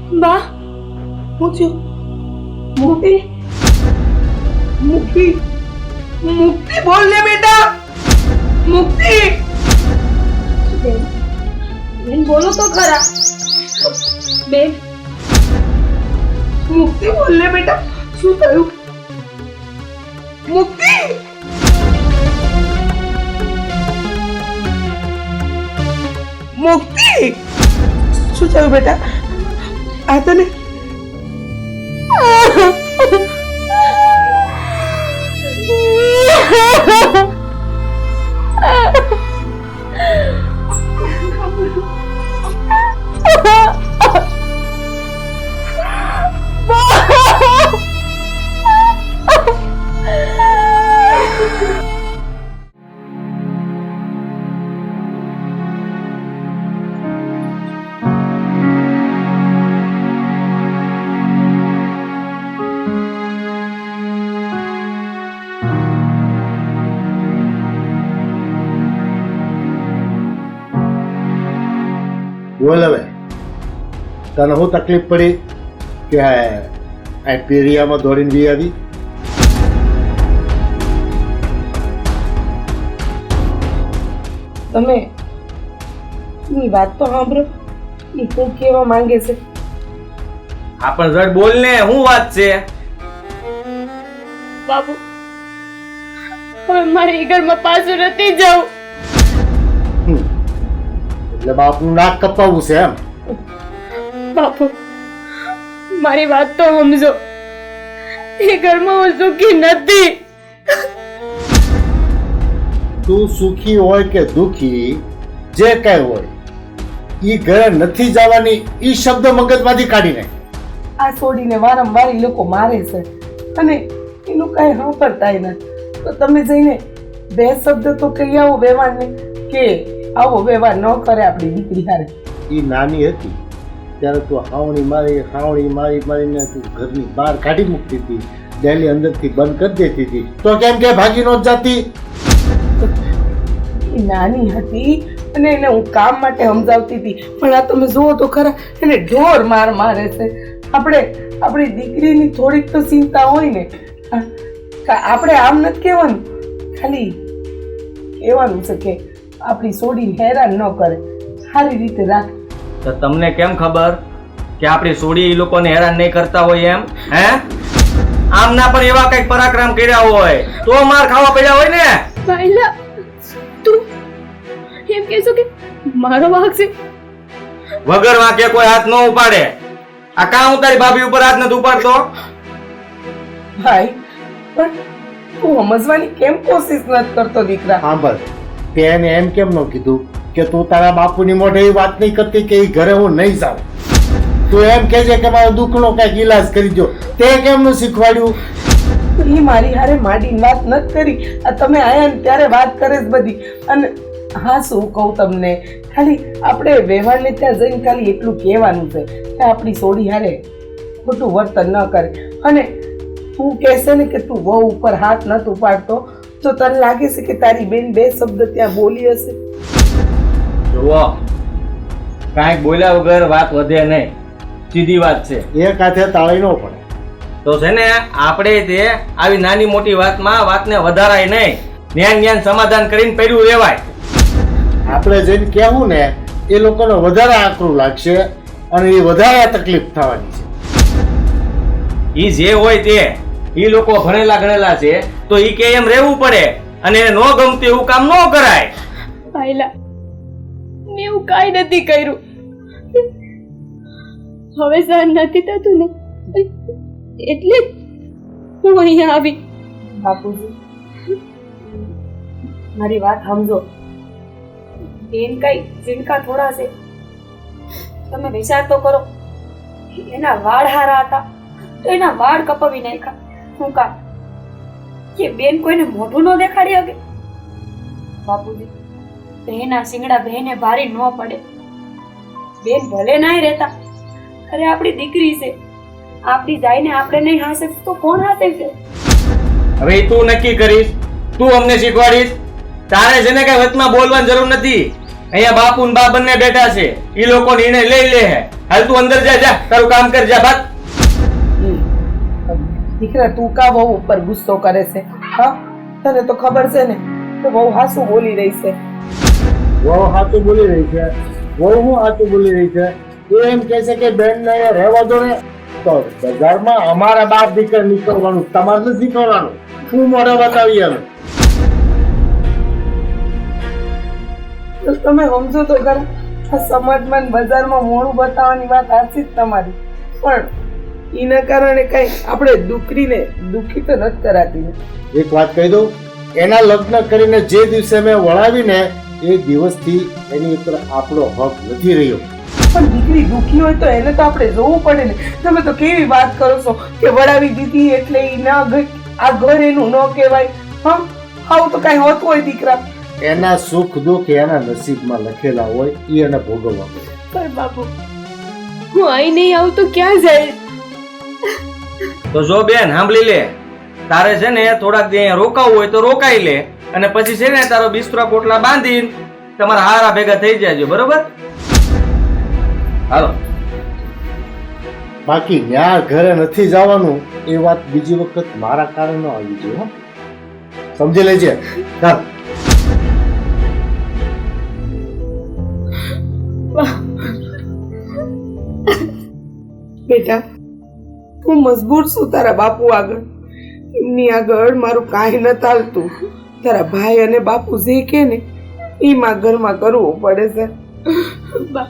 બા હું થયું? મુક્તિ મુક્તિ મુક્તિ બોલ ને બેટા. મુક્તિ બેન બોલો તો ખરા. બેન મુક્તિ બોલ ને બેટા. શું થયું? મુક્તિ મુક્તિ શું થયું બેટા? આ તને બોલ હવે તને શું તકલીફ પડી કે આ પીરિયામાં દોડીને બી આવી? તમે ની વાત તો સાંભળો. એ શું કહેવા માંગે છે? આ પણ ઝટ બોલ ને, શું વાત છે? બાપુ હવે મારે એ ઘરમાં પાછું નથી જવું. એટલે બાપનું નાક કપાવવું છે એમ? બાપુ મારી વાત તો સમજો. એ ઘરમાં હું સુખી નથી. તું સુખી હોય કે દુખી જે કઈ હોય ઈ ઘરે નથી જવાની ઈ શબ્દ મગજમાંથી કાઢી નાખ. આ છોડીને વારંવાર એ લોકો મારે છે અને એનું કઈ સાંભળતાય નથી. તો તમે જઈને બે શબ્દ તો કહી આવો વ્યવહારને કે આવો વ્યવહાર ન કરે આપણી દીકરી હારે. ઈ નાની હતી ત્યારે તું હાવણી મારીને તું ઘરની બહાર કાઢી મૂકતી હતી, ડેલી અંદરથી બંધ કરી દેતી હતી, તો કેમ કે ભાગી નો જાતી? એ નાની હતી અને એને હું કામ માટે સમજાવતી હતી, પણ આ તમે જુઓ તો ખરા એને ઢોર માર મારે છે. આપણી દીકરીની થોડીક તો ચિંતા હોય ને. આપણે આમ નથી કહેવાનું, ખાલી કહેવાનું છે કે આપણી સોડીને હેરાન ન કરે, સારી રીતે રાખે. તો તમને કેમ ખબર કે આપણી સોડી એ લોકોને હેરાન નહીં કરતા હોય એમ? હે આમના પણ એવા કઈક પરાક્રમ કર્યા હોય તો માર ખાવા પડ્યા હોય ને. પહેલા તું એમ કહેશો કે મારો વાંક છે? વગર વાંકે કોઈ હાથ ન ઉપાડે. આ કાં તારી ભાભી ઉપર હાથ નથી ઉપાડતો? ભાઈ પણ તું સમજવાની કેમ કોશિશ નથી કરતો દીકરા? સાંભળ, તે એને એમ કેમ ન કીધું કે તું તારા બાપુની મોઢે એ વાત નહીં કરતી કે એ ઘરે હું નહીં જાઉં? તું એમ કહેજે કે મારો દુઃખનો કઈક ઈલાજ કરી દો. તે કેમ નું શીખવાડ્યું? એ મારી હારે માંડીને વાત નથી કરી. આ તમે આયા ને ત્યારે વાત કરે જ બધી. અને હા શું કહું તમને, ખાલી આપણે વ્યવહારને ત્યાં જઈને ખાલી એટલું કહેવાનું છે કે આપણી સોડી હારે ખોટું વર્તન ન કરે. અને તું કહેશે ને કે તું વહુ ઉપર હાથ નથી ઉપાડતો તો તને લાગે છે કે તારી બેન બે શબ્દ ત્યાં બોલી હશે? જુઓ, કાંઈક બોલ્યા વગર વાત વધે નહીં, સીધી વાત છે. એક હાથે તાળી ન પડે. તો છે ને આપણે તે આવી નાની મોટી વાતને વધારાય નહીં, જ્ઞાન સમાધાન કરીને પડ્યું રહેવાય. આપણે જઈને કહેવું ને એ લોકોને વધારે આકરું લાગશે અને એ વધારે તકલીફ થવાની છે. ઈ જે હોય તે, ઈ લોકો ભણેલા ગણેલા છે તો ઈ કે એમ રહેવું પડે અને ન ગમતું એવું કામ ન કરાય. પહેલા મેં એવું કાંઈ નથી કર્યું. હવે સહન નથી થતું ને એટલે હું અહીંયા આવી. બાપુજી મારી વાત સમજો. બેન કઈ ચીણકા થોડા છે? તમે વિચાર તો કરો. એના વાળ હારા હતા તો એના વાળ કપાવી નાખ્યા. શું કામ કે બેન કોઈને મોઢું ન દેખાડી શકે? બાપુજી બહેના શિંગડા બહેને ભારી ન પડે. બેન ભલે નાય રહેતા, અરે આપણી દીકરી છે, આપણી જાઈને આપણે નહીં હાસે તો કોણ હાસે છે? હવે તું નક્કી કરીશ, તું અમને શીખવાડીશ. તારે જેને કઈ વચમાં બોલવાની જરૂર નથી. અહીંયા બાપુ ને બા બંને બેઠા છે, ઈ લોકો નિર્ણય લઈ લે હે. હાલ તું અંદર જા, તારું કામ કર, જા ભાગ. દીકરા તું કા બહુ ઉપર ગુસ્સો કરે છે? હા, તને તો ખબર છે ને તો બહુ હાસુ બોલી રહી છે. વહુ હાચું બોલી રહી છે. વહુ હું હાચું બોલી રહી છે? એ એમ કહે છે કે બેન ને રહેવા દો ને. તો બજારમાં અમારા બાપ દીકરા નીકળવાનું, તમારે નથી નીકળવાનું. શું મોઢે બતાવીએ અમે? તો તમે સમજો તો ખરા, આ સમાજમાં ને બજારમાં મોઢું બતાવવાની વાત સાચી જ તમારી, પણ એના કારણે કઈ આપણે દીકરીને દુઃખી તો નથી કરાતી ને. એક વાત કહી દઉં, એના લગ્ન કરીને જે દિવસે મેં વળાવીને એ દિવસથી એની ઉપર આપણો હક નથી રહ્યો. પણ દીકરી દુઃખી હોય તો એને તો આપણે જોવું પડે ને. તમે તો કેવી વાત કરો છો કે વડાવી દીધી એટલે ઈ ના આ ઘર એનું ન કહેવાય. હા, આવું તો કઈ હોતું હોય દીકરા? એના સુખ દુઃખ એના નસીબમાં લખેલા હોય, એ એને ભોગવવા પડે. પર બાપુ, હું અહીં નહીં આવું તો ક્યાં જાય? તો જો બેન સાંભળી લે, તારે છે ને થોડાક દી અહીંયા રોકાવું હોય તો રોકાઈ લે, અને પછી છે ને તારો બિસ્તરા પોટલા બાંધીને તમારા હારા ભેગા થઈ જાજો, બરોબર? હાલો. બાકી ન્યા ઘરે નથી જવાનું એ વાત બીજી વખત મારા કારણે ન આવી જોઈએ, હો? સમજી લેજે. ચાલ. બેટા, હું મજબૂર છું તારા બાપુ આગળ. એમની આગળ મારું કાંઈ ન ચાલતું. તારા ભાઈ અને બાપુ જે કે ને એમાં ઘરમાં કરવું પડે છે. બા,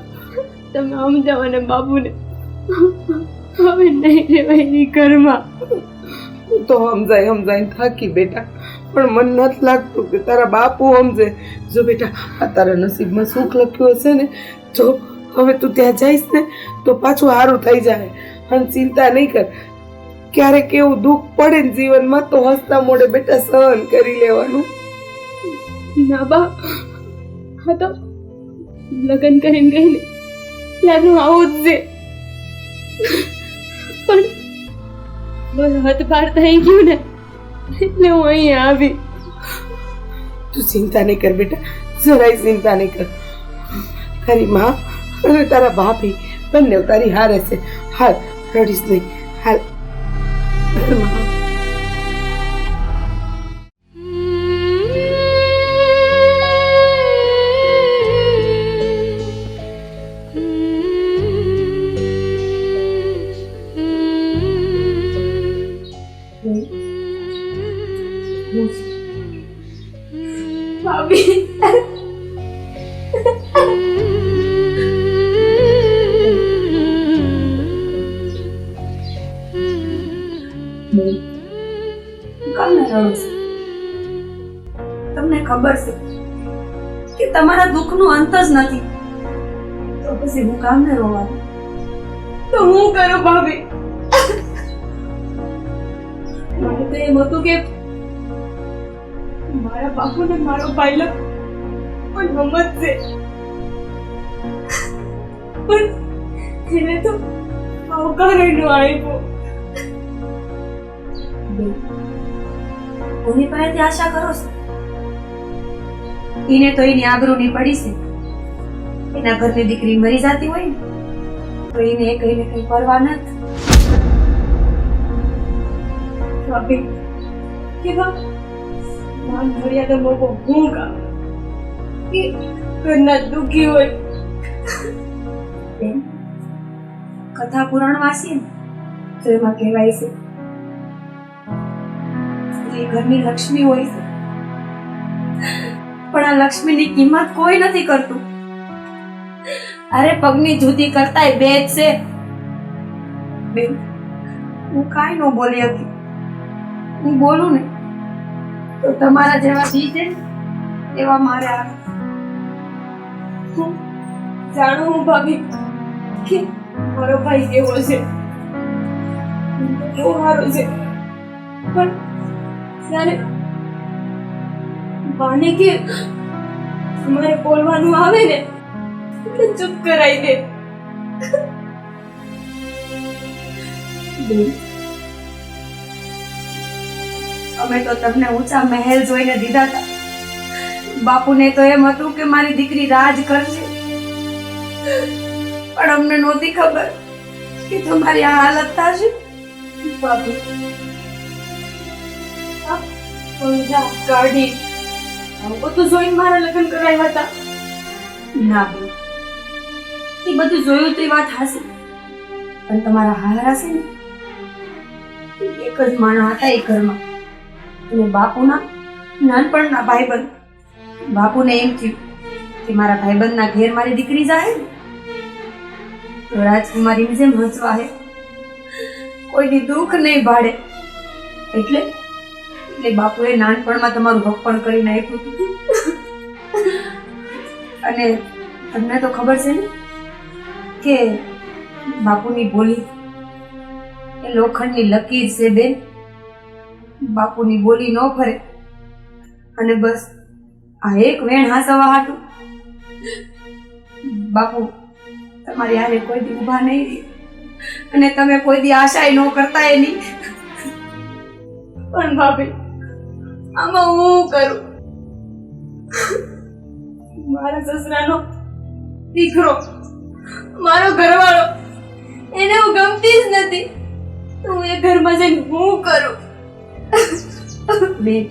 તમે સમજાવો ને બાપુને. હવે નહીં રહેવાય એ ઘરમાં. હું તો સમજાય થાકી બેટા, પણ મને નથી લાગતું કે તારા બાપુ સમજે. જો બેટા, આ તારા નસીબમાં સુખ લખ્યું હશે ને, જો હવે તું ત્યાં જઈશ ને તો પાછું સારું થઈ જાય. અને ચિંતા નહીં કર, ક્યારેક એવું દુઃખ પડે ને જીવનમાં તો હસતા મોઢે બેટા સહન કરી લેવાનું. ના બા, હા તો લગ્ન કરીને ગઈ ને ત્યારનું આવું જ છે. પણ બધું હદપાર થઈ ગયું ને એટલે હું અહીંયા આવી. તું ચિંતા નહીં કર બેટા, જરાય ચિંતા નહીં કર. તારી માં અને તારા ભાભી બંને તારી હારે છે. હાલ, રડીશ નહીં. હાલ. ભાભી, તમને ખબર છે કે તમારા દુઃખનો અંત જ નથી, તો પછી હું કામ ને રોવાનું? તો હું કરું ભાભી? મને તો એમ હતું કે મારા બાપુ ને મારો પાયલો પણ સમજશે, પણ એને તો આવકાર નો આપ્યો. કોની પાસેથી આશા કરો છો? એને તો એની આબરૂની પડી છે. એના ઘરની દીકરી મરી જતી હોય ને તો એને કઈ ને કઈ પરવા નથી. ભાભી, કેવા માન મર્યાદા મોકો હું કામ કે ઘરના દુઃખી હોય. બેન, કથા પુરાણ વાંચીએ ને તો એમાં કહેવાય છે સ્ત્રી ઘરની લક્ષ્મી હોય છે, પણ આ લક્ષ્મીની કિંમત કોઈ નથી કરતું. અરે પગની જુદી કરતાય બે જ છે. બેન, હું કાંઈ ન બોલી હતી. હું બોલું ને તો તમારા જેવા બી છે એવા મારે આવે. હું જાણું હું ભાભી કે મારો ભાઈ કેવો છે, કેવો સારો છે, પણ ત્યારે બાને કે અમારે બોલવાનું આવે ને એટલે ચૂપ કરાવી દે. અમે તો તમને ઊંચા મહેલ જોઈને દીધા હતા, બાપુને તો એમ હતું કે મારી દીકરી રાજ કરશે, પણ અમને નહોતી ખબર કે તમારી આ હાલત થશે. બાપુ કાઢી બધું જોઈને મારા લગ્ન કરાવ્યા હતા. ના બેન, એ બધું જોયું તો એ વાત હાસી, પણ તમારા હારા છે ને એક જ માણસ હતા એ ઘરમાં, અને બાપુના નાનપણના ભાઈબંધ. બાપુને એમ થયું કે મારા ભાઈબંધના ઘેર મારી દીકરી જાય ને તો રાજકુમારીની જેમ હસવા હે, કોઈની દુઃખ નહીં ભાડે. એટલે બાપુએ નાનપણમાં તમારું ભક્ષણ કરી નાખ્યું હતું. અને તમને તો ખબર છે ને કે બાપુની બોલી એ લોખંડની લકીર છે બેન. બાપુની બોલી ન ફરે, અને બસ આ એક વેણ હાસવા હાટું બાપુ તમારી હારે કોઈ દી ઊભા નહીં રહી, અને તમે કોઈ દી આશાય ન કરતા એ નહીં. પણ ભાભી આમાં હું કરું? મારા સસરાનો દીકરો, મારો ઘરવાળો, એને હું ગમતી જ નથી, તો હું એ ઘરમાં જઈને હું કરું? બેન,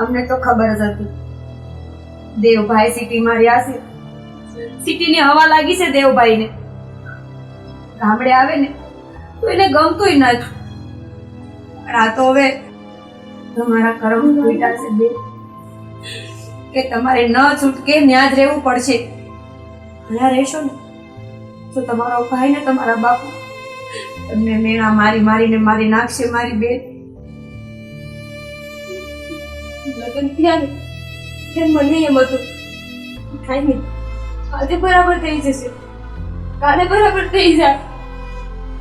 અમને તો ખબર જ હતી દેવભાઈ સિટીમાં રહ્યા છે, સિટીની હવા લાગી છે દેવભાઈને. ગામડે આવે ને તો એને ગમતુંય નથી, પણ આ તો હવે તમારા કર્મ તૂટ્યા છે બેન, કે તમારે ન છૂટકે ન્યા જ રહેવું પડશે. અહીંયા રહેશો ને તો તમારો ભાઈ ને તમારા બાપુ તમને મેણા મારી મારીને મારી નાખશે મારી બેન. લગ્ન થયા ને ત્યારે મને એમ હતું કાંઈ નહીં, આજે બરાબર થઈ જશે, કાલે બરાબર થઈ જાય.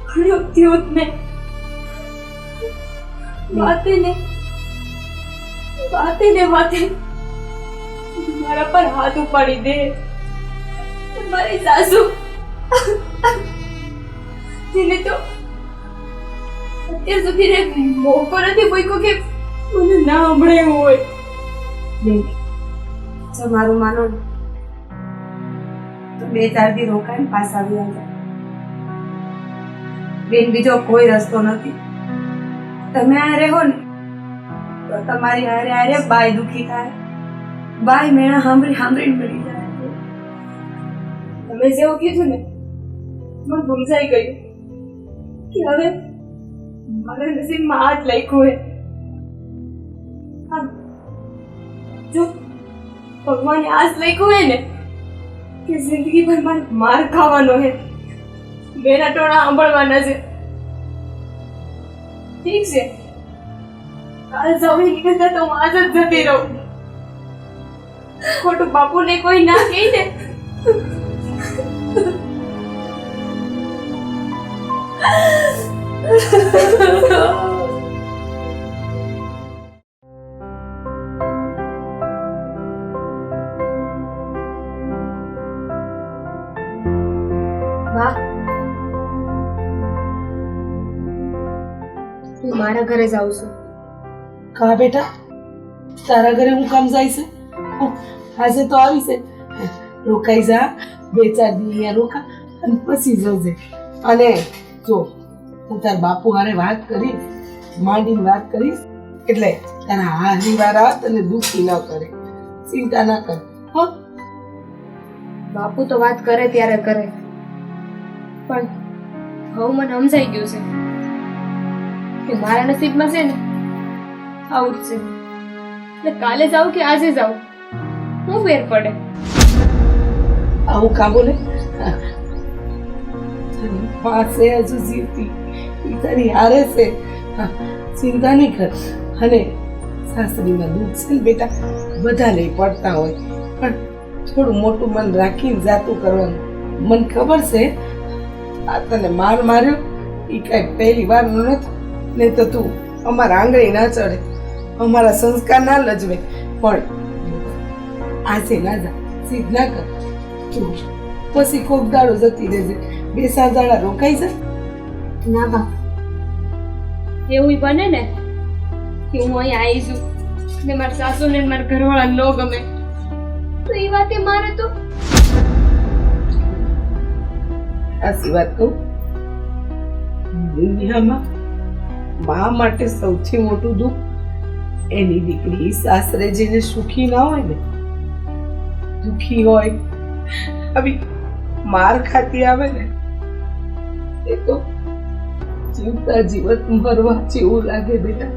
પણ એવું થયું જ નહીં. વાતે ને મારા પર હાથ ઉપાડી દે મારી સાસુ, જેને તો અત્યાર સુધી રે મોકો નથી મૂક્યો કે મને ના સાંભળાયું હોય. બેન, જો મારું માનો ને તો 2-4 દી રોકાઈને પાછા આવી જાય બેન. બીજો કોઈ રસ્તો નથી. તમે આ રહો ને તો તમારી હારે હારે બાય દુખી થાય, બાય મેણા સાંભળીને મરી જાય. તમે જેવું કીધું ને મને સમજાઈ ગયું કે હવે મારા નસીબમાં આ જ લખ્યું હોય. જો ભગવાને આ જ લખ્યું હોય ને કે જિંદગીભર મારે માર ખાવાનો હે, બેના ટોણા સાંભળવાના છે. ઠીક છે, કાલ સવારે નીકળતા તો હું આજ જ જતી રહું. ખોટું બાપુને કોઈ ના કહે ને વાહ, હું મારા ઘરે જાઉં છું. કા બેટા, તારા ઘરે હું કામ જાય છે? આજે તો આવી છે, રોકાઈ જા, 2-4 દી અહીંયા રોકા અને પછી જજે. અને જો હું તાર બાપુ હારે વાત કરીશ, માંડીને વાત કરીશ, એટલે તારા હારી વાર તને દુખી ન કરે, ચિંતા ના કર. હો, બાપુ તો વાત કરે ત્યારે કરે, પણ હવે મને સમજાઈ ગયું છે કે મારા નસીબમાં છે ને આવું જ છે. એટલે કાલે જાઉં કે આજે જાઉં, હું ફેર પડે? આવું કાં બોલે? પાસે હજુ જીવતી ઈ તારી હારે છે, ચિંતા નહીં કર. અને સાસરીમાં દુઃખ છે ને બેટા, બધાને પડતા હોય, પણ થોડું મોટું મન રાખીને જાતું કરવાનું. મને ખબર છે આ તને માર માર્યો એ કાંઈ પહેલી વાર નથી, નહીં તો તું અમારા આંગળી ના ચડે, અમારા સંસ્કાર ના લજવે. પણ આજે ના જા, સીધ ના કર. તું પછી કોક દાડો જતી રહેજે, 2-4 દાડા રોકાઈ જાય. ના બા, એવું બને ને કે હું અહીં આવી છું ને મારા સાસુને ને મારા ઘરવાળા ન ગમે તો એ વાતે મારે તો સાચી વાત કહું, દુનિયામાં મા માટે સૌથી મોટું દુઃખ એની દીકરી સાસરે જઈને સુખી ના હોય ને, દુખી હોય, આવી માર ખાતી આવે ને, એ તો જીવતા જીવત મરવા જેવું લાગે બેટા.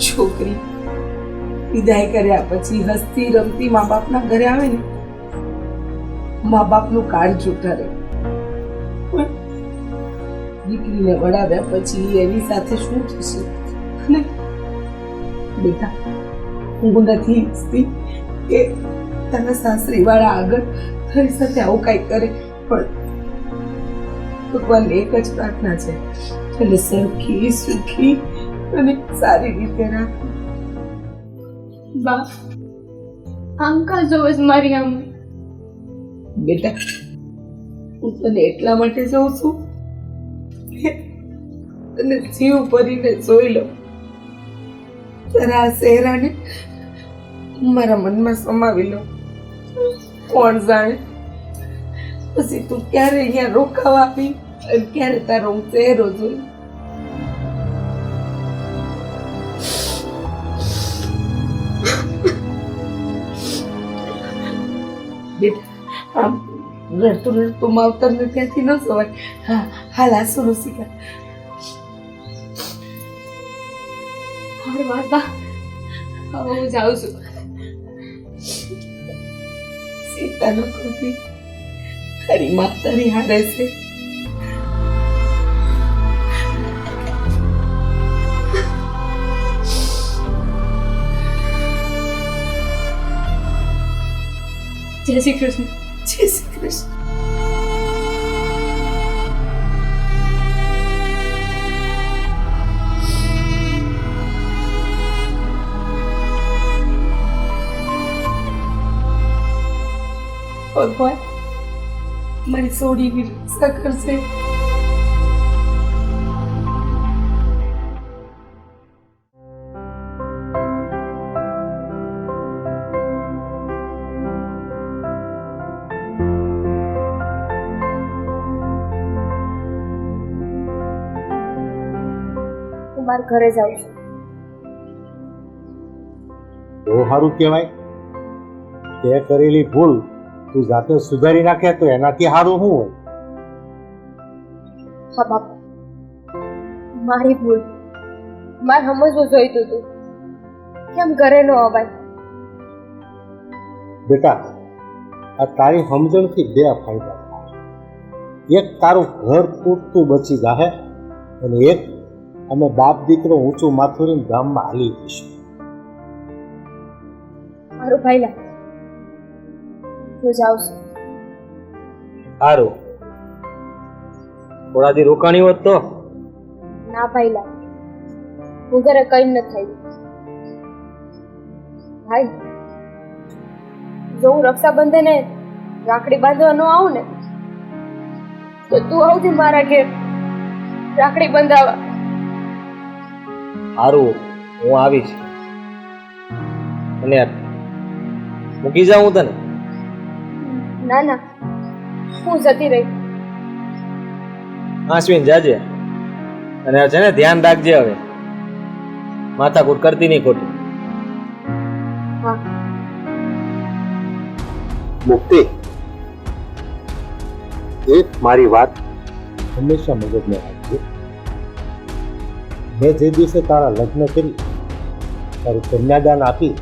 છોકરી વિદાય કર્યા પછી હસતી રમતી મા બાપના ઘરે આવે ને, મા બાપનું કાળજું ઉઠારે. પણ દીકરીને વડાવ્યા પછી એની સાથે શું થશે? અને બેટા, હું નથી ઈચ્છતી કે તારા સાસરી વાળા આગળ તારી સાથે આવું કાંઈ કરે, પણ ભગવાનને એક જ પ્રાર્થના છે, તને સરખી સુખી અને સારી રીતે રાખ. બા આંકા જોવે છે મારી આમ. બેટા, હું તને એટલા માટે જોઉં છું કે તને જીવ ભરીને જોઈ લઉં. તારા આ ચહેરાને મારા મનમાં સમાવી લઉં. કોણ જાણે પછી તું ક્યારે અહીંયા રોકાવા આવી અને ક્યારે તારો હું ચહેરો જોઈ. બેટા, આમ રડતું રડતું માવતરને ત્યાંથી ન સવાય. હા, હાલ આંસુનું શીખા. હાર વાર બા, હવે હું જાઉં છું. સીતાનો કૃતિ તારી માતાની હારે છે. જય શ્રી કૃષ્ણ. જય શ્રી કૃષ્ણ. ભગવાન મારી સોડીની રક્ષા કરશે. હું મારા ઘરે જાઉં છું. બહુ સારું કહેવાય. તે કરેલી ભૂલ તું જાતે સુધારી નાખે તો એનાથી સારું શું હોય? હા બાપા, મારી ભૂલ. મારે સમજવું જોઈતું હતું. કેમ ઘરે ન અવાય? બેટા, આ તારી સમજણથી બે ફાયદા થાય. એક, તારું ઘર તૂટતું બચી જાહે, અને એક, અમે બાપ દીકરો ઊંચું માથું રહીને ગામમાં હાલી જઈશું. મારું ભાઈલા, હું જાઉં છું. સારું, થોડા દી રોકાણી હોત તો. ના ભાઈલા, હું ઘરે કઈ ન થઈ. ભાઈ, જો હું રક્ષાબંધને રાખડી બાંધવા ન આવું ને તો તું આવજે મારા ઘેર રાખડી બંધાવા. સારું, હું આવીશ. અને મૂકી જાઉં તને? ના ના, હું જતી રહી. આશ્વિન જાજે, અને છે ને ધ્યાન રાખજે. હવે માથાકૂટ કરતી નહીં ખોટી. હા. મુક્તિ, એક મારી વાત હંમેશા મગજમાં રાખજે. મેં જે દિવસે તારા લગ્ન કરી, તારું કન્યાદાન આપી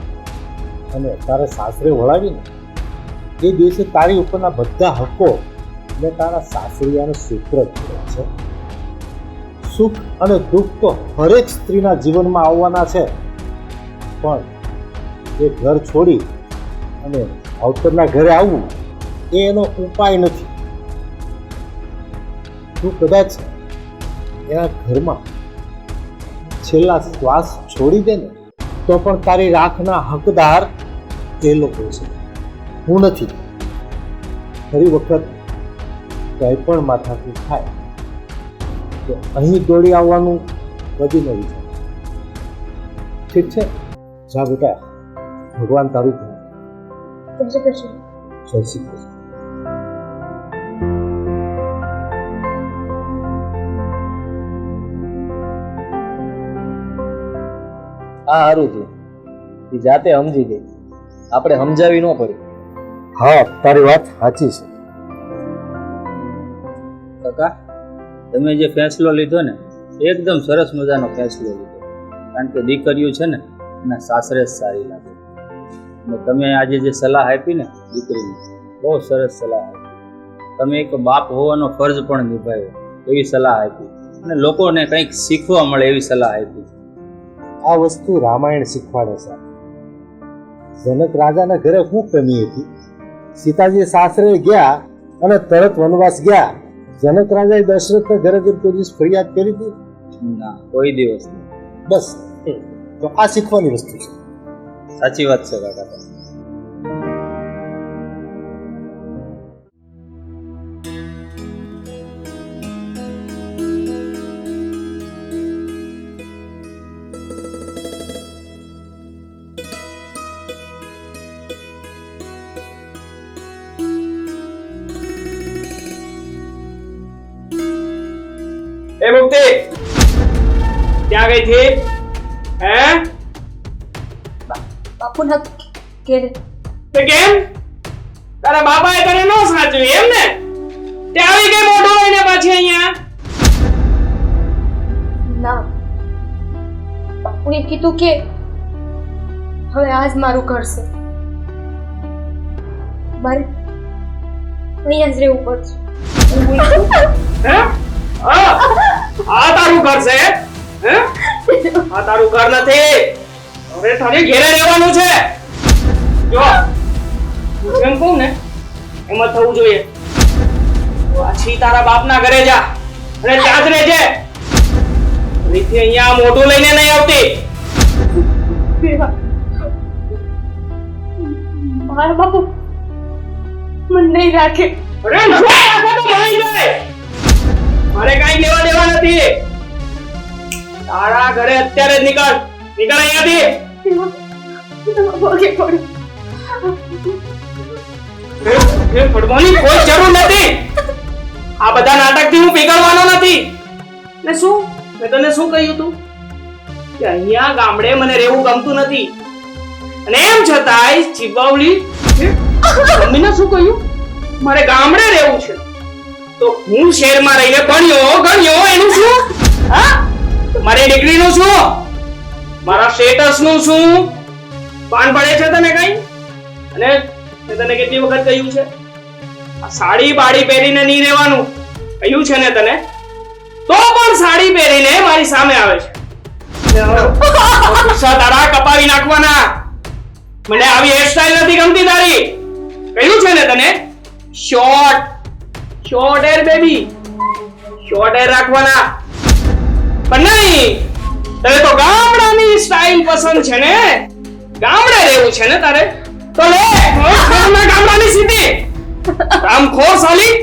અને તારા સાસરે વળાવીને, એ દિવસે તારી ઉપરના બધા હકો મેં તારા સાસરિયાને સુપ્રત કર્યા છે. સુખ અને દુઃખ તો હરેક સ્ત્રીના જીવનમાં આવવાના છે, પણ એ ઘર છોડી અને અવતરના ઘરે આવવું એ એનો ઉપાય નથી. તું કદાચ એના ઘરમાં છેલ્લા શ્વાસ છોડી દે ને તો પણ તારી રાખના હકદાર એ લોકો છે, હું નથી. ફરી વખત કંઈ પણ માથાકૂટ થાય તો અહીં દોડી આવવાનું બધી નવી છે. ઠીક છે, જા બેટા, ભગવાન તારું કરે. જય શ્રી કૃષ્ણ. જય શ્રી કૃષ્ણ. આ સારું થયું એ જાતે સમજી ગઈ, આપણે સમજાવી ન પડી. હા, તારી વાત સાચી છે. કાકા, તમે જે ફેંસલો લીધો ને એકદમ સરસ મજાનો ફેંસલો લીધો, કારણ કે દીકરીઓ છે ને એના સાસરે જ સારી લાગે. અને તમે આજે જે સલાહ આપી ને દીકરીને, બહુ સરસ સલાહ આપી. તમે એક બાપ હોવાનો ફરજ પણ નિભાવ્યો એવી સલાહ આપી, અને લોકોને કંઈક શીખવા મળે એવી સલાહ આપી. આ વસ્તુ રામાયણ શીખવાડે છે. જનક રાજાના ઘરે શું કમી હતી? સીતાજી સાસરે ગયા અને તરત વનવાસ ગયા. જનક રાજાએ દશરથના ઘરે જઈને કોઈ દિવસ ફરિયાદ કરી હતી? ના, કોઈ દિવસ નહીં. બસ, તો આ શીખવાની વસ્તુ છે. સાચી વાત છે કાકા. એ મુક્તિ ક્યાં ગઈ થી? હે બાપુ ના કે તે કેમ? તારા બાપાએ તને નો સાચવી એમ ને? તે આવી ગઈ મોઢું લઈને પાછી અહીંયા? ના, બાપુએ કીધું કે હવે આજ મારું ઘર છે, મારે અહીંયા જ રહેવું પડશે. હે? આ તારું ઘર છે? હે? આ તારું ઘર નથી. હવે તારે ઘેરે રહેવાનું છે. જો હું એમ કહું ને એમ જ થવું જોઈએ. પાછી તારા બાપના ઘરે જા અને ત્યાં જ રહેજે. ફરીથી અહીંયા મોઢું લઈને નહીં આવતી. મારા બાપુ મને નહીં રાખે. અરે શું રાખો તો મળી જાય. મારે કાંઈ લેવા દેવા નથી. તારા ઘરે અત્યારે જ નીકળ અહીંયાથી. પગે પડું. એ પડવાની કોઈ જરૂર નથી. આ બધા નાટકથી હું પીગળવાનો નથી. ને શું મેં તને શું કહ્યું તું કે અહીંયા ગામડે મને રહેવું ગમતું નથી, અને એમ છતાંય ચીબાવલી મમ્મીને શું કહ્યું મારે ગામડે રહેવું છે, તો હું શહેરમાં રહીને ગણ્યો એનું શું? હા, મારી ડિગ્રીનું શું? મારા સ્ટેટસનું શું? પાન પડે છે તને કઈ? અને મેં તને કેટલી વખત કહ્યું છે આ સાડી બાડી પહેરીને નહીં રહેવાનું કહ્યું છે ને તને? તો પણ સાડી પહેરીને મારી સામે આવે છે. ગુસ્સા તારા કપાવી નાખવાના. મને આવી હેરસ્ટાઈલ નથી ગમતી તારી. કહ્યું છે ને તને? Short hair baby, short hair રાખવાના. પણ નહીં, તને તો ગામડાની સ્ટાઈલ પસંદ છે ને? ગામડે રહેવું છે ને તારે? તો લે ગામડાની સીધી રામખોર સાલી.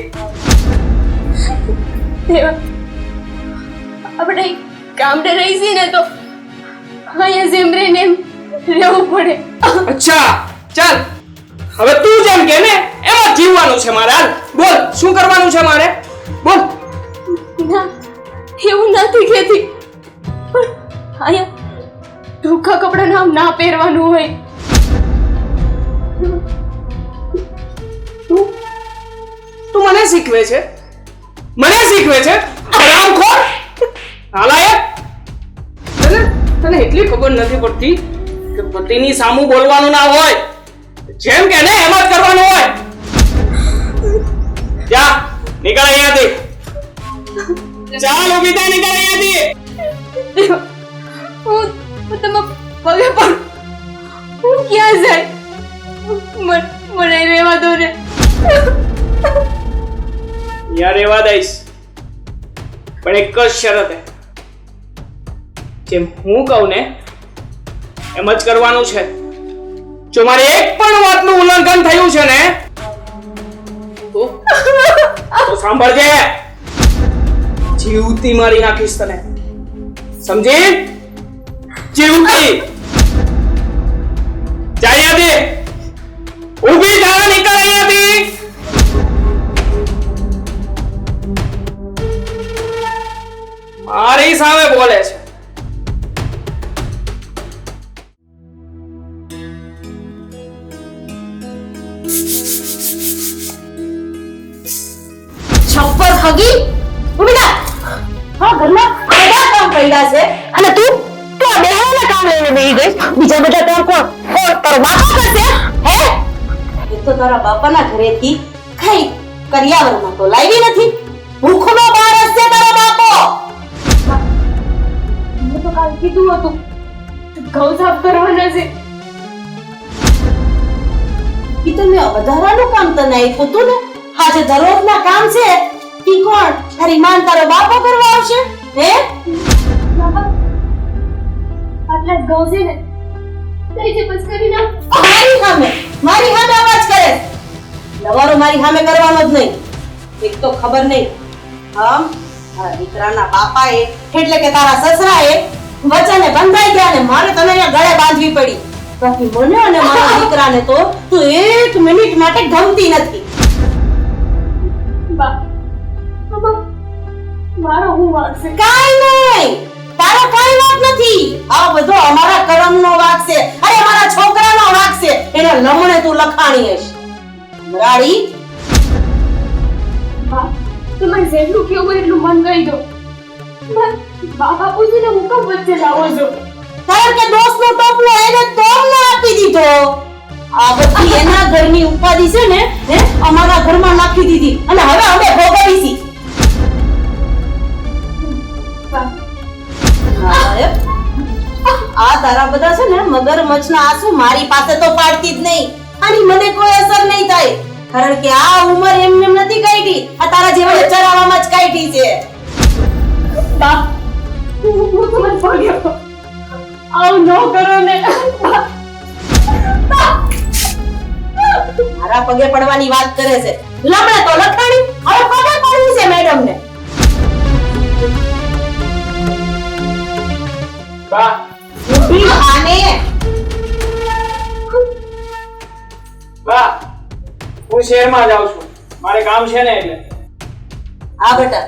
આપણે ગામડે રહીશી ને તો અહીંયા જેમ રહીને એમ રહેવું પડે. અચ્છા ચાલ, હવે તું જેમ કે ને એમ જ જીવવાનું છે મારે. હાલ બોલ, શું કરવાનું છે મારે? બોલ. ના, એવું નથી કહેતી, પણ અહીંયા ટૂંકા કપડાં નામ ના પહેરવાનું હોય. તું મને શીખવે છે? હરામખોર, નાલાયક. તને એટલી ખબર નથી પડતી કે પતિની સામું બોલવાનું ના હોય, જેમ કે ને એમ જ કરવાનું હોય. જા નીકળ અહીંયાથી. ચાલ ઊભી થા, નીકળ અહીંયાથી. હું તમે પગે પણ હું ક્યાં જાય? મને રહેવા દો ને. યાર રહેવા દઈશ, પણ એક જ શરત હે. જેમ હું કહું ને એમ જ કરવાનું છે. જો મારે એક પણ વાતનું ઉલ્લંઘન થયું છે ને તો સાંભળજે, જીવતી મારી નાખીશ તને. સમજી? ચીવતી જાય દે, ઊભી થા, નીકળ અહીંયાથી. મારી સામે બોલે છે. છપ્પર ખગી બેટા હા ઘરમાં બધા કામ પડ્યા છે અને તું આ બેહાના કામ લઈને બેહી ગઈ. બીજા બધા કામ કોણ તારો બાપો કરશે હે? એ તો તારા બાપાના ઘરેથી કઈ કરિયાવરમાં તો લાવી નથી. ભૂખનો માણસ છે તારો બાપો. મેં તો કાલ કીધું હતું ઘઉં સાફ કરવાના છે. ઈ તો મેં વધારાનું કામ તને આપ્યું હતું ને. આ જે દરરોજના કામ છે ઈ કોણ તારી માન તારો બાપો કરવા આવશે હે? બાબા આટલા જ ઘઉં છે ને કઈ છે બસ કરી નાખ. મારી સામે અવાજ કરે. લવારો મારી સામે કરવાનો જ નહીં. એક તો ખબર નહીં તારા દીકરાના બાપાએ એટલે કે તારા સસરાએ વચને બંધાઈ ગયા ને મારે તને અહીંયા ગળે બાંધવી પડી. બાકી મને અને મારા દીકરાને તો તું એક મિનિટ માટે ગમતી નથી. બાબા મારો હું વાગશે. કાઈ નહીં, તારો કોઈ વાંક નથી. આ બધો અમારા કરમનો વાંક છે. અરે મારા છોકરાનો વાંક છે. એના લમણે તું લખાણી હશ. રાડી બા તમારે જેટલું કેવું એટલું મન કહી દો. બાબા પૂછીને હું કેમ વચ્ચે લાવો છો? કારણ કે દોસ્તનો ટોપલો એને તોમને આપી દીધો. આ બધી એના ઘરની ઉપાધિ છે ને અમારા ઘરમાં નાખી દીધી અને હવે અમે ભોગવી છી. આ તારા બધા છે ને મગરમચ્છના આંસુ મારી પાસે તો પાડતી જ નહીં. આની મને કોઈ અસર નહીં થાય કારણ કે આ ઉંમર એમને નથી કાઢી. આ તારા જેવાને ચરાવવામાં જ કાઢી છે. બા હું તમને પગ્યો આવું ન કરો ને. મારા પગે પડવાની વાત કરે છે. લમણે તો લખાણી હવે પગે પડવી છે મેડમ ને. બા ઊભી આને બા હું શહેરમાં જાઉં છું, મારે કામ છે ને એટલે. આ બેટા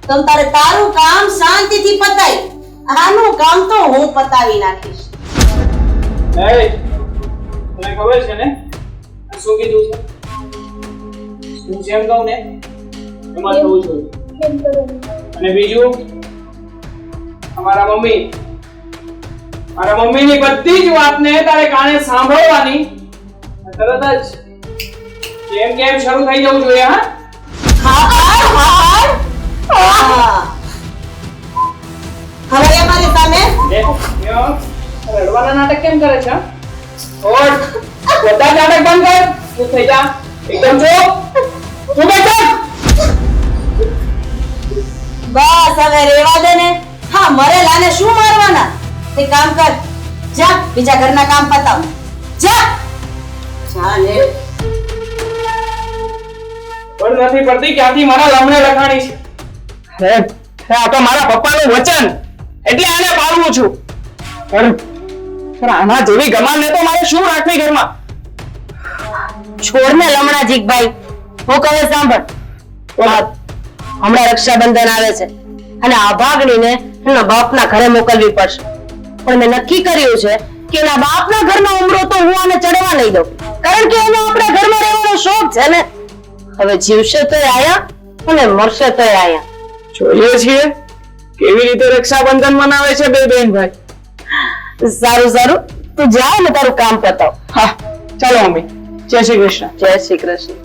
તમ તારે તારું કામ શાંતિથી પતાય. આનું કામ તો હું પતાવી નાખીશ. એ તને ખબર છે ને શું કીધું છે? હું જેમ કહું ને એમાં થવું જોઈએ. અને બીજું મારા મમ્મીની બધી જ વાતને તારે કાને સાંભળવાની. તરત જ કેમ શરૂ થઈ જવું જોઈએ. હવે અમારી સામે રડવાના નાટક કેમ કરે છે? ઓટ બધા નાટક બંધ કર. તું થઈ જા એકદમ ચૂપ. તું બેઠો. બસ હવે રેવા દે ને. હા મરેલાને શું મારવાના? તે કામ કર, જા બીજા ઘરના કામ પતાવ. જા ચાલે. પણ નથી પડતી ક્યાંથી મારા લમણે લખાણી છે. આ તો મારા પપ્પાનું વચન એટલે આને પાળવું છું. પણ આના જેવી ગમાનને તો મારે શું રાખવી ઘરમાં? છોડ ને લમણા જીગભાઈ, હું કહે સાંભળ. હમણાં રક્ષાબંધન આવે છે અને આ ભાગણીને એના બાપના ઘરે મોકલવી પડશે. પણ મેં નક્કી કર્યું છે કે એના બાપના ઘરનો ઉમરો તો હું આને ચડવા નહીં દઉં કારણ કે એનો આપણા ઘરમાં રહેવાનો શોખ છે ને. હવે જીવશે તો આયા અને મરશે તો આયા. જોઈએ છીએ કેવી રીતે રક્ષાબંધન મનાવે છે બે બેન ભાઈ. સારું તું જા ને તારું કામ પતાવ. હા ચાલો મમ્મી. જય શ્રી કૃષ્ણ. જય શ્રી કૃષ્ણ.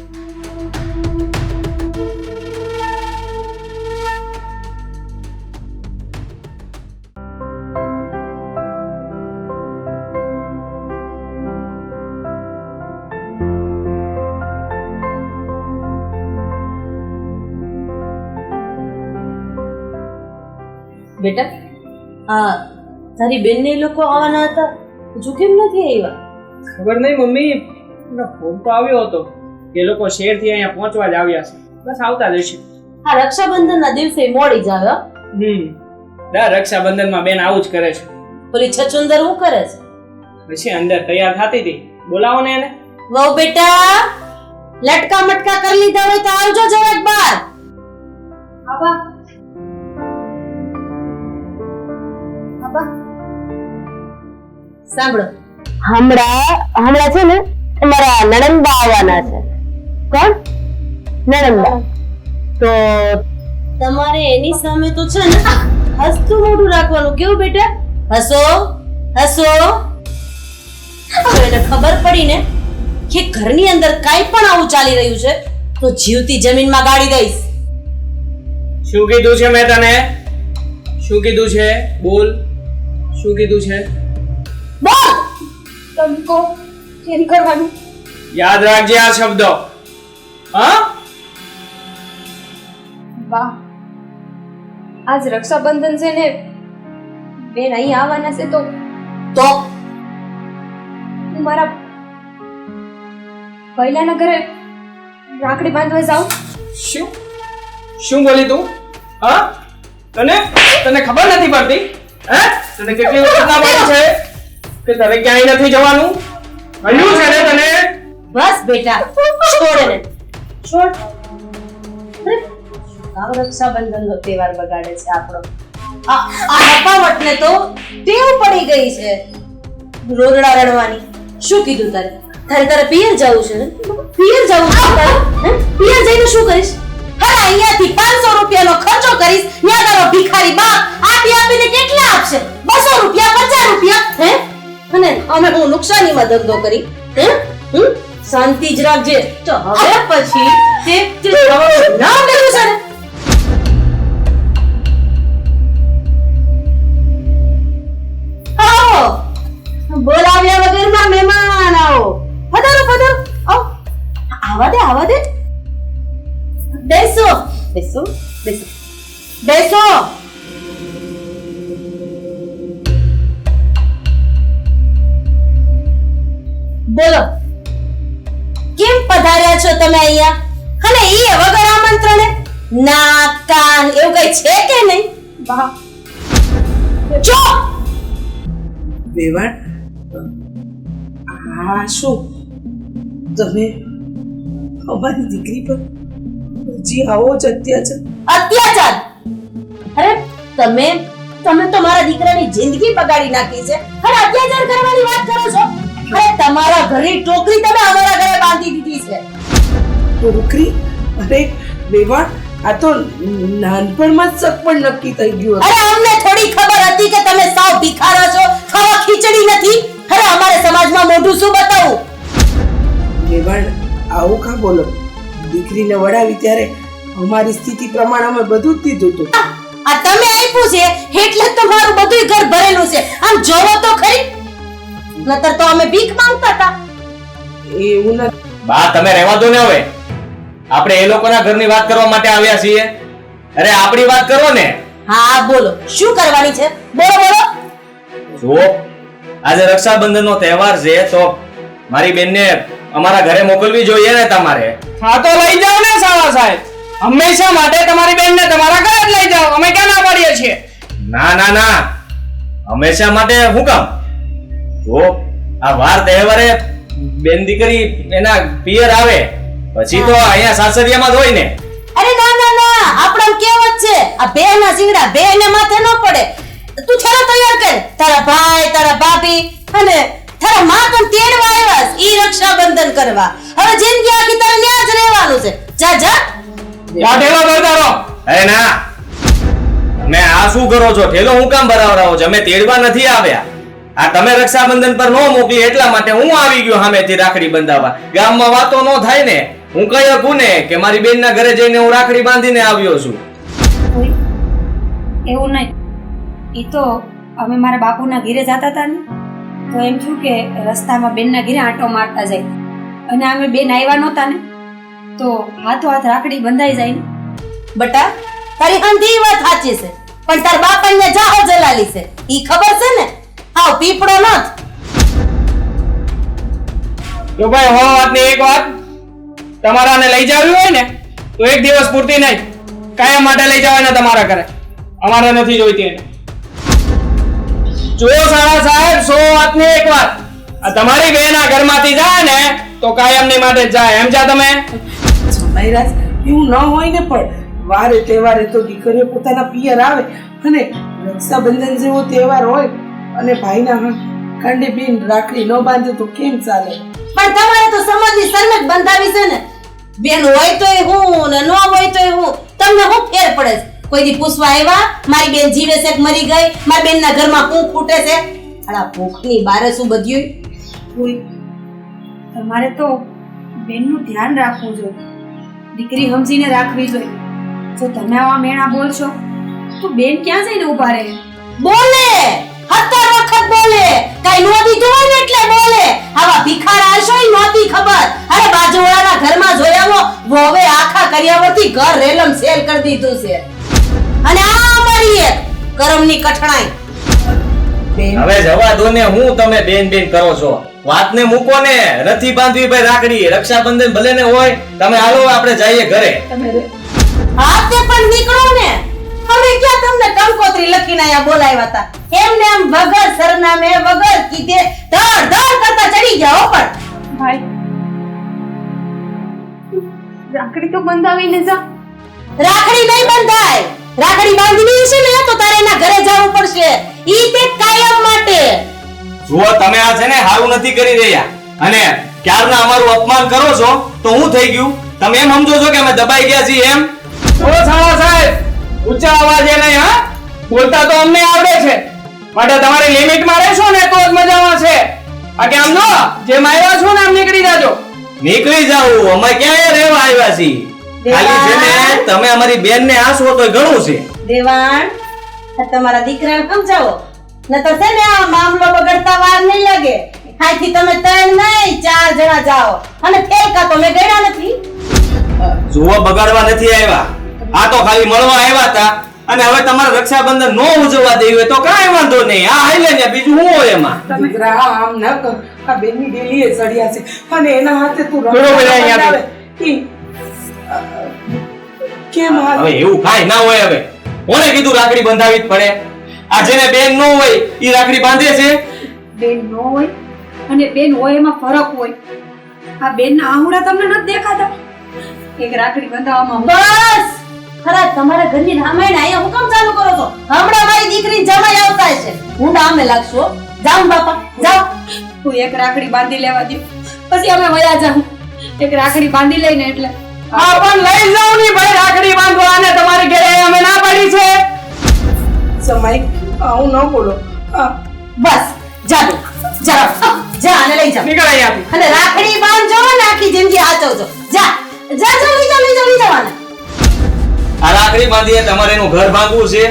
બેટા તારી બેનને લોકો આવવાના હતા, હજુ કેમ નથી આવ્યા? ખબર નહીં મમ્મી, ફોન તો આવ્યો હતો એ લોકો શહેરથી અહીંયા પહોંચવા જ આવ્યા છે. બસ આવતા જ હશે. આ રક્ષાબંધનના દિવસે મોડી જ આવે. દર રક્ષાબંધનમાં બેન આવું જ કરે છે. ઓલી છછુંદર શું કરે છે? પછી અંદર તૈયાર થતી હતી. બોલાવો ને એને. વહુ બેટા, લટકા મટકા કરી લીધા હોય તો આવજો જરાક બહાર. આબા આબા સાંભળો, હમણાં છે ને તમારા નણંદબા આવવાના છે. કોણ? નણંદબા. તો તમારે એની સામે તો છે ને હસતું મોઢું રાખવાનું. કેવું બેટા? હસો હસો. જો એને ખબર પડી ને કે ઘરની અંદર કાંઈ પણ આવું ચાલી રહ્યું છે તો જીવતી જમીનમાં ગાડી દઈશ. શું કીધું છે મેં તને? શું કીધું છે? બોલ, શું કીધું છે? બોલ. તમે કહો કેમ કરવાનું? યાદ રાખજે આ શબ્દો. હા? વાહ, આજ રક્ષાબંધન છે ને બેન અહીં આવવાના છે તો તો હું મારા પહેલાના ઘરે રાખડી બાંધવા જાઉં. શું શું બોલી તું? હા? તને ખબર નથી પડતી? હે? તને કેટલી વખત ના પાડી છે કે તારે ક્યાંય નથી જવાનું? કહ્યું છે ને તને? બસ બેટા, છોડ એને. છોડ. અરે, આ રક્ષાબંધનનો તહેવાર બગાડે છે આપણો. આ હપાવટને તો ટેવ પડી ગઈ છે રોરડા રડવાની. શું કીધું તારે પિયર જવું છે ને? પિયર જવું છે તારે? હે? પિયર જઈને શું કરીશ? હા, અહીંયાથી 500 રૂપિયાનો ખર્ચો કરીશ. ત્યાં તારો ભિખારી બાપ આપીને કેટલા આપશે? 200 રૂપિયા, 50 રૂપિયા. હે? અને અમે હું નુકસાનીમાં ધંધો કરી. હે? શાંતિ જ રાખજે. તો હવે પછી તે નામ લેવું છે ને? આવો, બોલાવ્યા વગરમાં મહેમાન આવો. પધારો પધારો. આવો. આવા દે. બેસો બેસો બેસો બેસો. બોલો, કેમ પધાર્યા છો તમે અહીંયા? અને ઈ વગર આમંત્રણે? નાક કાન એવું કઈ છે કે નહીં? વાહ, ચો. વેવાણ, આ શું તમે અમારી દીકરી પર હજી આવો જ અત્યાચાર? અરે તમે તો મારા દીકરાની જિંદગી બગાડી નાખી છે અને અત્યાચાર કરવાની વાત કરો છો? અરે તમારા ઘરની ટોકરી તમે અમારા ઘરે બાંધી દીધી છે. ટોકરી? અરે વેવાણ, આ તો નાનપણમાં જ સગપણ નક્કી થઈ ગયું હતું. અરે અમને થોડી ખબર હતી કે તમે સાવ ભિખારા છો, ખાવા ખીચડી નથી. અરે અમારે સમાજમાં મોઢું શું બતાવું? વેવાણ, આવું કાં બોલો? દીકરીને વડાવી ત્યારે અમારી સ્થિતિ પ્રમાણે અમે બધું જ દીધું હતું. આ તમે આપ્યું છે એટલે જ તો મારું બધું ઘર ભરેલું છે. આમ જોવો તો ખરી, નતર તો અમે ભીખ માંગતા હતા. એવું નથી. બા, તમે રહેવા દો ને હવે. આપણે એ લોકોના ઘરની વાત કરવા માટે આવ્યા છીએ. અરે આપણી વાત કરો ને. હા બોલો, શું કરવાની છે? બોલો. જો આજે રક્ષાબંધનનો તહેવાર છે તો મારી બેનને અમારા ઘરે મોકલવી જોઈએ ને તમારે. હા તો લઈ જાઓ ને સાળા સાહેબ. હંમેશા માટે તમારી બેનને તમારા ઘરે જ લઈ જાઓ. અમે ક્યાં ના પાડીએ છીએ? ના, હંમેશા માટે શું કામ? જો આ વાર તહેવારે બેન દીકરી એના પિયર આવે પછી તો અહીંયા સાસરિયામાં જ હોય ને. અરે ના, આપણો કેવત છે આ બેના સિંગડા બેને માથે ન પડે. તું છેલ્લો તૈયાર કર. તારા ભાઈ, તારા ભાભી અને તારા માં તને તેડવા આવ્યા છે ઈ રક્ષાબંધન કરવા. હવે જિંદગી આખી તારે ન્યા જ રહેવાનું છે. જા ઢેલો ભરતા રહો. અરે ના, તમે આ શું કરો છો? ઠેલો હું કામ ભરાવરાવો છો? અમે તેડવા નથી આવ્યા. આ તમે રક્ષાબંધન પર નો મોકલી એટલા માટે હું આવી ગયો સામેથી રાખડી બંધાવવા. ગામમાં વાતો નો થાય ને. હું કહી શકું ને કે મારી બેનના ઘરે જઈને હું રાખડી બાંધીને આવ્યો છું. એવું નહીં. એ તો અમે મારા બાપુના ઘરે જતા હતા ને તો એમ થયું કે રસ્તામાં બેનના ઘરે આંટો મારતા જાય અને અમે બેન આવ્યા નહોતા ને તો હાથો હાથ રાખડી બંધાઈ જાય ને. બટા, તારી હંધી વાત સાચી છે પણ તાર બાપાને જાહો જલાલી છે ઈ ખબર છે ને? હાવ પીપળો નથ. જો ભાઈ હો વાતની એક વાત, તમારાને લઈ જાવી હોય ને તો એક દિવસ પૂરતી નહીં, કાયમ માટે લઈ જવાના તમારા ઘરે. અમારે નથી જોઈતી એને. જો સાળા સાહેબ 100 વાતની એક વાત, આ તમારી બેન આ ઘરમાંથી જાય ને તો કાયમની માટે જ જાય. એમ જા તમે. મહારાજ એવું ન હોય ને, પણ વારે તહેવારે તો દીકરીઓ પોતાના પિયર આવે અને રક્ષાબંધન જેવો તહેવાર હોય અને ભાઈના કાંડે બેન રાખડી ન બાંધે તો કેમ ચાલે? પણ તમારે તો સમાજની સરમત બંધાવી છે ને. બેન હોય તોય હું ને ન હોય તોય હું. તમને શું ફેર પડે છે? કોઈ દી પૂછવા આવ્યા મારી બેન જીવે છે કે મરી ગઈ? મારી બેનના ઘરમાં ભૂખ ફૂટે છે? આલા ભૂખની બારે શું બધ્યું? કોઈ તમારે તો બેનનું ધ્યાન રાખવું જોઈએ, દીકરી સમજીને રાખવી જોઈએ. જો તમે આવા મેણા બોલશો તો બેન ક્યાં જઈને ઊભા રહે? બોલે 17 વખત બોલે, કઈ નો દીધું હોય ને એટલે બોલે. આવા ભિખારા હશો ઈ નહોતી ખબર. અરે બાજુવાળાના ઘરમાં જોયાવો, વોવે આખા કર્યાવરથી ઘર રેલમ સેલ કરી દીધું છે. અને આ અમારી એક કરમની કઠણાઈ. બેન હવે જવા દો ને, હું તમે બેન બેન કરો છો. વાતને મૂકો ને, નથી બાંધવી ભાઈ રાખડી. રક્ષાબંધન ભલે ને હોય, તમે હાલો આપણે જઈએ ઘરે. હાથે પણ નીકળો ને. હવે ક્યાં તમને કંકોત્રી લખીને આયા બોલાવ્યા હતા? એમને એમ વગર સરનામે વગર કીધે ધડ ધડ કરતા ચડી ગયા હો. પણ ભાઈ રાખડી તો બંધાવીને જા. રાખડી નહીં બંધાય. રાખડી બાંધવી છે ને તો તારે એના ઘરે જવું પડશે. ઈ તે કાયમ માટે. જુઓ તમે આ છે ને હારું નથી કરી રહ્યા, અને ક્યારના અમારું અપમાન કરો છો તો હું થઈ ગયું? તમે એમ સમજો છો કે અમે દબાઈ ગયા છીએ એમ? ઓ સાળા સાહેબ, ઊંચા અવાજે નહીં હા, બોલતા તો અમને આવડે છે, માટે તમારી લિમિટમાં રહેશો ને તો જ મજામાં છે. આ કે આમ જો જેમ આવ્યા છો ને આમ નીકળી જાજો. નીકળી જાવ, અમે ક્યાં રહેવા આવ્યા છીએ? ખાલી છે ને તમે અમારી બેન ને આસો તો ઘણું છે. દેવાણ, આ તમારા દીકરાને સમજાવો, નતર છે ને આ મામલો બગડતા વાર નહીં લાગે. આથી તમે 3 નહીં 4 જણા જાઓ. અને ફેલકા તો મેં ગણ્યા નથી. જુઓ બગાડવા નથી આવ્યા, આ તો ખાલી મળવા આવ્યા હતા. અને હવે તમારે રક્ષાબંધન નો ઉજવવા દેવી હોય તો કાંઈ વાંધો નહીં, આ હાલે ને બીજું શું હોય એમાં? દીકરા આમ ન કર. આ બેનની ડેલીએ સડ્યા છે અને એના હાથે તું બરોબર, અહીંયાથી. કેમ હાલ? હવે એવું કાંઈ ના હોય. હવે કોને કીધું રાખડી બંધાવી જ પડે? આ જેને બેન નો હોય ઈ રાખડી બાંધે છે. બેન ન હોય અને બેન હોય એમાં ફરક હોય. આ બેનના આહુડા તમને નથી દેખાતા? એક રાખડી બંધાવવામાં બસ ખરા તમારા ઘરની રામાયણ આયા હું કામ ચાલુ કરો છો? હમણાં મારી દીકરી જમાઈ આવતા છે. હું ડામે લાગશો. જાઓ બાપા જાઓ. હું એક રાખડી બાંધી લેવા દઉં, પછી અમે વયા જાઉં. એક રાખડી બાંધી લઈને એટલે આ પણ લઈ જાવ ની ભાઈ રાખડી બાંધવા, અને તમારી ઘરે અમે ના પાડી છે. સમય આવું ન બોલો. બસ જાઓ જાઓ જા અને લઈ જાઓ. નીકળ અહીંયાથી. અને રાખડી બાંધજો ને આખી જિંદગી હાચવજો. જા જા જા લઈ જાઓ આને. આ રાખડી બાંધીએ તમારે એનું ઘર ભાંગવું છે?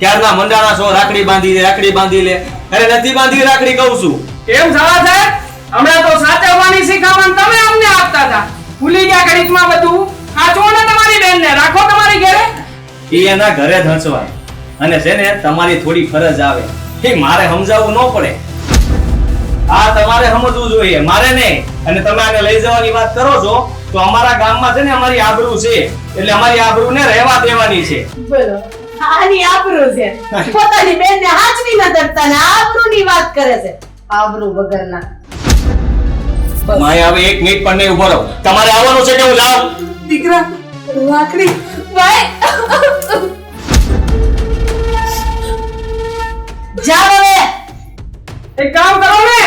ક્યારના મંડાણા છો રાખડી બાંધી લે, રાખડી બાંધી લે. અરે નથી બાંધી રાખડી કહું છું. કેમ સાળા સાહેબ, હમણાં તો સાચવવાની શીખામણ તમે અમને આપતા હતા, ભૂલી ગયા ઘડીકમાં બધું. સાચવો ને તમારી બેનને, રાખો તમારી ઘરે. એ એના ઘરે જ હંચવાય. અને છે ને તમારી થોડી ફરજ આવે, એ મારે સમજાવવું ન પડે. આ તમારે સમજવું જોઈએ, મારે નહીં. અને તમે આને લઈ જવાની વાત કરો છો તો અમારા ગામમાં છે ને અમારી આબરૂ છે, એટલે અમારી આબરૂને રહેવા દેવાની છે. બોલો આની આબરૂ છે. પોતાની બેનને હાચવી ન કરતા ને આબરૂની વાત કરે છે. આબરૂ વગરના. માય હવે 1 મિનિટ પણ નહીં ઉભો રહો. તમારે આવવાનું છે કે હું જાઉં? દીકરા રાખડી ભાઈ જાઓ હવે. એક કામ કરો ને,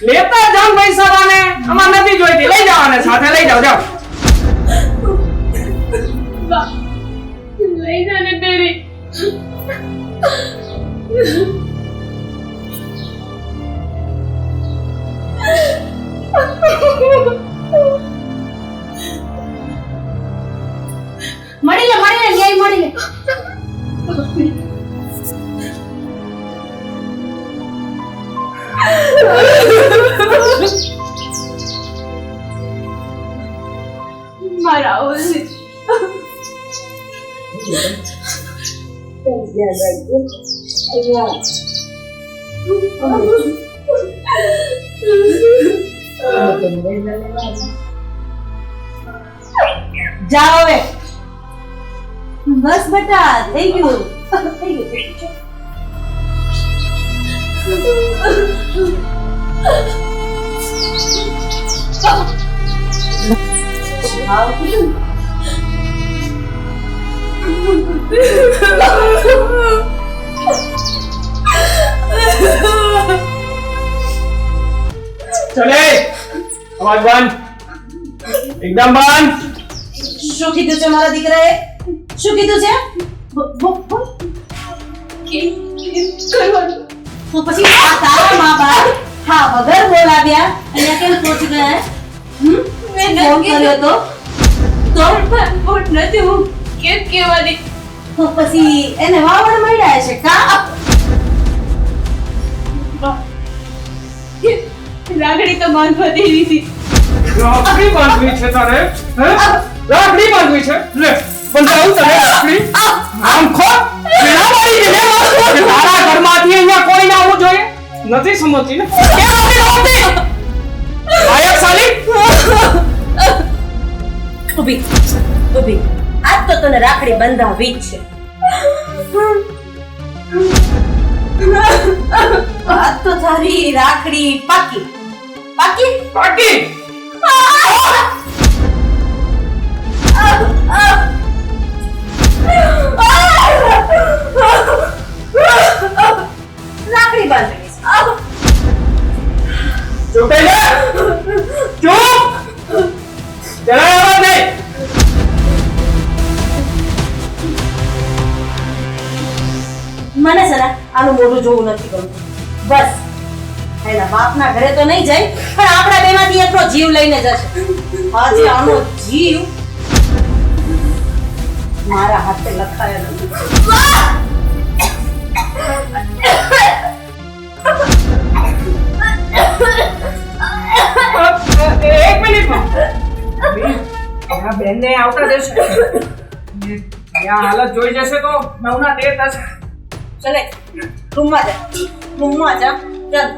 લેતા જાવ પૈસા વાને, અમાર નથી જોઈતી, લઈ જાવ અને સાથે લઈ જાવ. જાવ લઈ જા ને બેરી. મળી લે ન્યાય મળી લે. મારા ઓલી જાઓ હવે. બસ બેટા થઈ ગયું થઈ ગયું. ચલે અવાજ બંધ, એકદમ બંધ. શું કીધું છે મારા દીકરાએ? શું કીધું છે? બોલ. તો પછી આ તારા મા બાપ હા વગર બોલાવ્યા અહીંયા કેમ પહોંચી ગયા? મેં ફોન કર્યો તો બોટ નથી હું કેમ કહેવાની તો પછી એને વાવડ મળ્યા છે કા? લાગણી તો બાંધવા દેવી હતી. રાખડી બાંધવી છે તારે? હે? રાખડી બાંધવી છે? લે બંધાવું તને રાખડી. આમ ખો મેળા મારી દે લે તારા ઘરમાંથી અહીંયા કોઈ ના આવવું જોઈએ. નથી સમજતી ને કેમ નથી સમજતી? આયા સાલી ઊભી આજ તો તને રાખડી બંધાવી જ છે. આજ તો તારી રાખડી પાકી પાકી પાકી રાખડી બાંધવી છે. ચૂપ થઈ જા ચૂપ જરાય અવાજ નહીં. મને છે ને આનું મોઢું જોવું નથી ગમતું. બસ એના બાપના ઘરે તો નહીં જાય પણ આપણા બેમાંથી એકનો જીવ લઈને જશે. આજે આનો જીવ મારા હાથે લખાયો નથી. એક મિનિટમાં આ બેનને આવતા દેશે ત્યાં હાલત જોઈ જશે તો 9 ના 13 થશે. ચલે રૂમમાં જા ચાલ.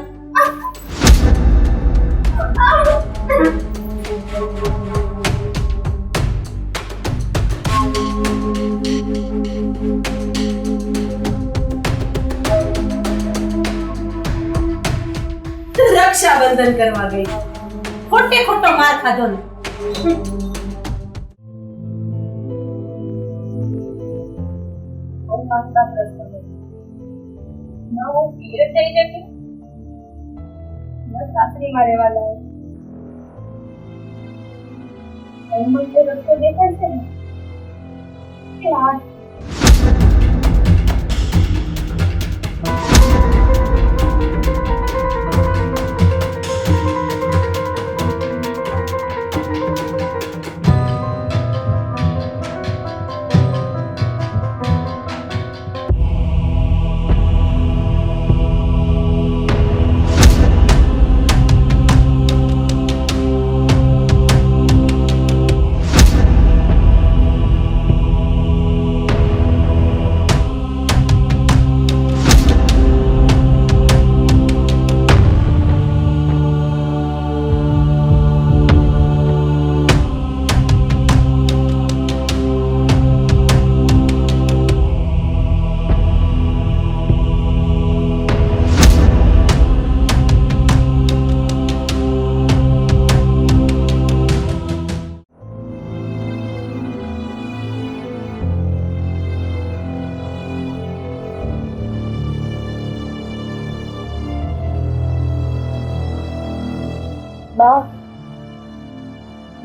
રક્ષાબંધન કરવા ગઈ ખોટો માર ખાધો ને. સાસરીમાં રહેવા લાગે રસ્તો દેખાય છે ને કે આ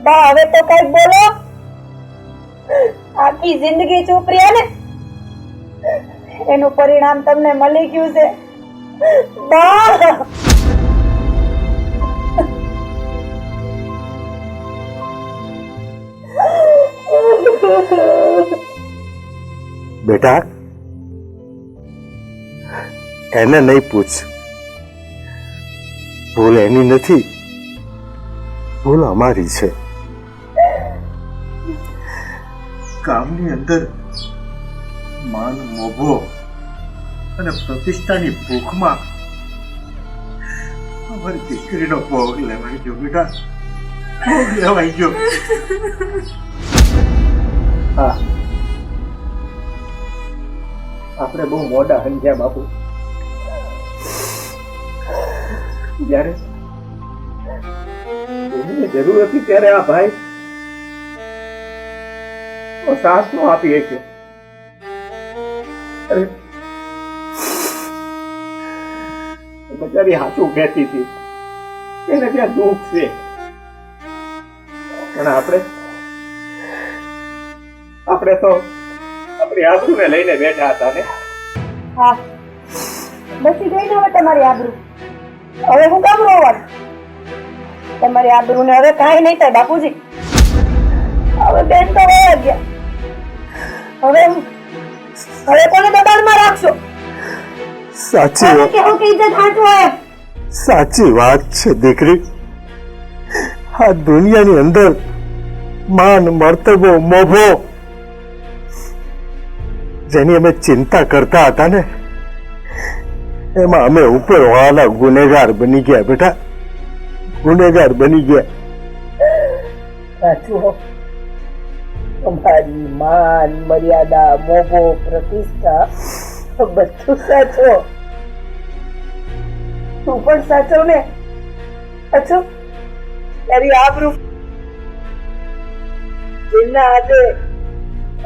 બા હવે તો કઈક બોલો. આખી જિંદગી ચૂપ રહ્યા ને એનું પરિણામ તમને મળી ગયું છે બા. બેટા એને નહીં પૂછ, ભૂલ એની નથી, ભૂલ અમારી છે. કામની અંદર માન મોભો અને પ્રતિષ્ઠાની ભૂખમાં અમારી દીકરીનો ભોગ લેવાઈ ગયો બેટા, ભોગ લેવાઈ ગયો. હા, આપણે બહુ મોડા સમજ્યા બાપુ. જ્યારે એમને જરૂર હતી ત્યારે આ ભાઈ સાથ નો આપી શક્યો. અરે બચારી હાચું કહેતી હતી, એને ત્યાં દુઃખ છે, પણ આપણે તો આપણી આબરૂને લઈને બેઠા હતા ને. હા, બચી ગઈ ને હવે તમારી આબરૂ. હવે હું કામ રોવાનું? તમારી આબરૂ ને હવે કાંઈ નહીં થાય બાપુજી. હવે બેન તો વયા ગયા. હવે કોને દબાણમાં રાખશો? સાચી વાત, કેવું કે ઇજ્જત હાચું હોય. સાચી વાત છે દીકરી. આ દુનિયાની અંદર માન, મર્તબો, મોભો જેની અમે ચિંતા કરતા હતા ને, એમાં અમે ઉપર વાળા ગુનેગાર બની ગયા બેટા, ગુનેગાર બની ગયા. સાચું હો. તમારી માન, મર્યાદા, મોભો, પ્રતિષ્ઠા બધું સાચો. તું પણ સાચો ને. સાચું તારી આબરૂ એના હાથે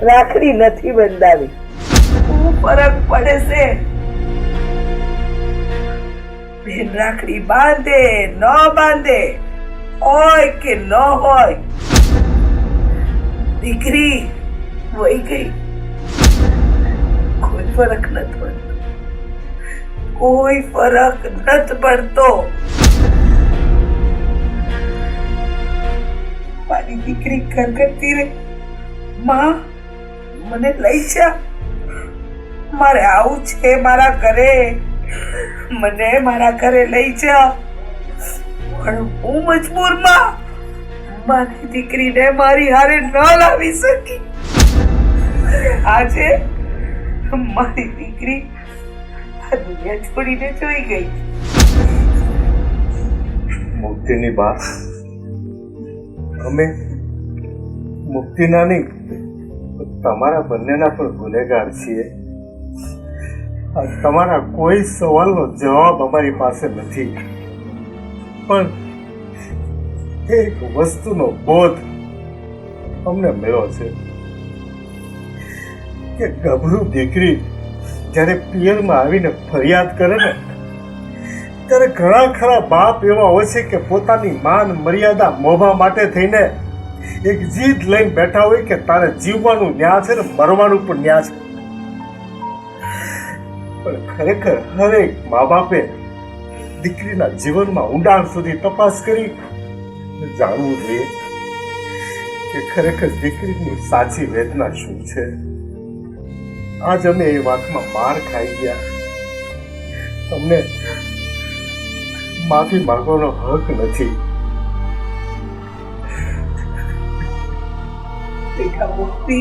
રાખડી નથી બંધાવી. શું ફરક પડે છે? બેન રાખડી બાંધે ન બાંધે, હોય કે ન હોય, દીકરી વહી ગઈ, કોઈ ફરક નથી પડતો. કોઈ ફરક નથી પડતો. મારી દીકરી કરગરતી રે, માં મને લઈ જા, મારે આવું છે મારા ઘરે, મને મારા ઘરે લઈ જા. પણ હું મજબૂરમાં મારી દીકરીને મારી હારે ન લાવી શકી. આજે મારી દીકરી આ દુનિયા છોડીને જોઈ ગઈ. મુક્તિની વાત અમે મુક્તિના નહીં, તમારા બંનેના પણ ગુનેગાર છીએ. તમારા કોઈ સવાલનો જવાબ અમારી પાસે નથી, પણ એક વસ્તુનો બોધ અમને મળ્યો છે કે ગભરું દીકરી જ્યારે પિયરમાં આવીને ફરિયાદ કરે ને, ત્યારે ઘણા ખરા બાપ એવા હોય છે કે પોતાની માન, મર્યાદા, મોભા માટે થઈને એક જીદ લઈને બેઠા હોય કે તારે જીવવાનું ન્યા છે ને મરવાનું પણ ન્યા છે. પણ ખરેખર હરેક મા બાપે દીકરીના જીવનમાં ઊંડાણ સુધી તપાસ કરી જાણવું જોઈએ કે ખરેખર દીકરીની સાચી વેદના શું છે. આજ અમે એ વાતમાં માર ખાઈ ગયા. તમને માફી માંગવાનો હક નથી. બેટા મુક્તિ,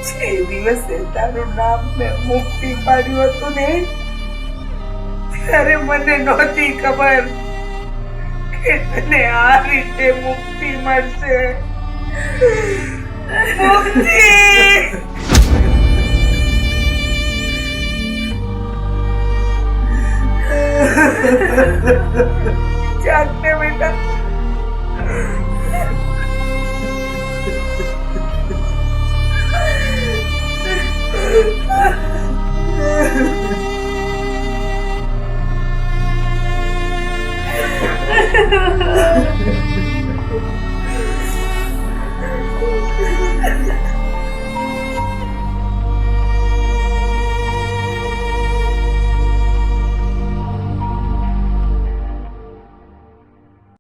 જે દિવસે તારું નામ મેં મુક્તિ પાડ્યું હતું ને, ત્યારે મને નહોતી ખબર કે તને આ રીતે મુક્તિ મળશે. મુક્તિ